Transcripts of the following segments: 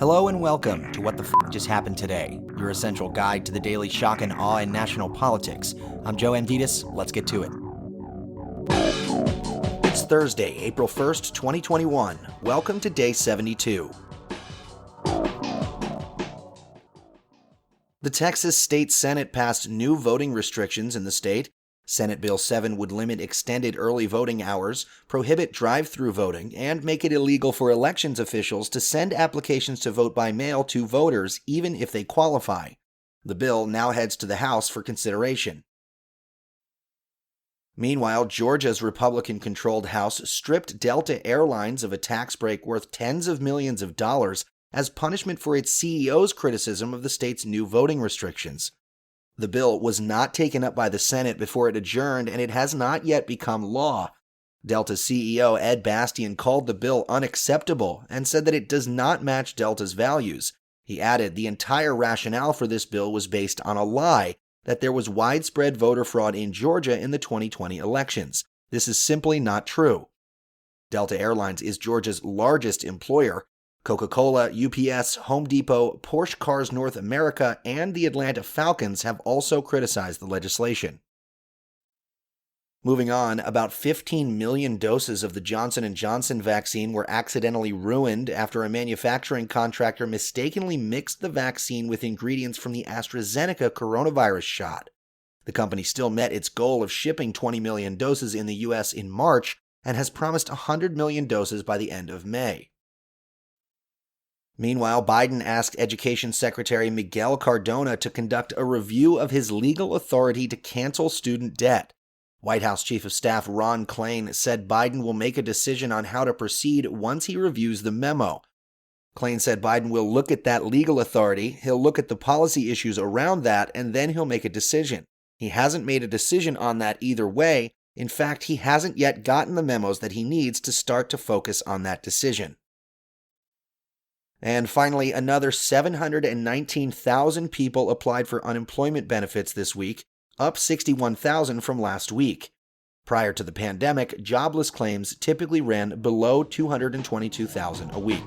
Hello and welcome to What the F Just Happened Today, your essential guide to the daily shock and awe in national politics. I'm Joe Amditis. Let's get to it. It's Thursday, April 1st, 2021. Welcome to Day 72. The Texas State Senate passed new voting restrictions in the state. Senate Bill 7 would limit extended early voting hours, prohibit drive-through voting, and make it illegal for elections officials to send applications to vote by mail to voters even if they qualify. The bill now heads to the House for consideration. Meanwhile, Georgia's Republican-controlled House stripped Delta Airlines of a tax break worth tens of millions of dollars as punishment for its CEO's criticism of the state's new voting restrictions. The bill was not taken up by the Senate before it adjourned, and it has not yet become law. Delta's CEO Ed Bastian called the bill unacceptable and said that it does not match Delta's values. He added the entire rationale for this bill was based on a lie, that there was widespread voter fraud in Georgia in the 2020 elections. This is simply not true. Delta Airlines is Georgia's largest employer. Coca-Cola, UPS, Home Depot, Porsche Cars North America, and the Atlanta Falcons have also criticized the legislation. Moving on, about 15 million doses of the Johnson & Johnson vaccine were accidentally ruined after a manufacturing contractor mistakenly mixed the vaccine with ingredients from the AstraZeneca coronavirus shot. The company still met its goal of shipping 20 million doses in the U.S. in March and has promised 100 million doses by the end of May. Meanwhile, Biden asked Education Secretary Miguel Cardona to conduct a review of his legal authority to cancel student debt. White House Chief of Staff Ron Klain said Biden will make a decision on how to proceed once he reviews the memo. Klain said Biden will look at that legal authority, he'll look at the policy issues around that, and then he'll make a decision. He hasn't made a decision on that either way. In fact, he hasn't yet gotten the memos that he needs to start to focus on that decision. And finally, another 719,000 people applied for unemployment benefits this week, up 61,000 from last week. Prior to the pandemic, jobless claims typically ran below 222,000 a week.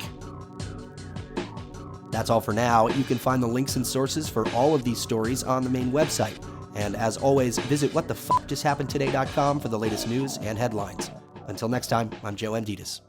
That's all for now. You can find the links and sources for all of these stories on the main website. And as always, visit whatthefjusthappenedtoday.com for the latest news and headlines. Until next time, I'm Joe Amditis.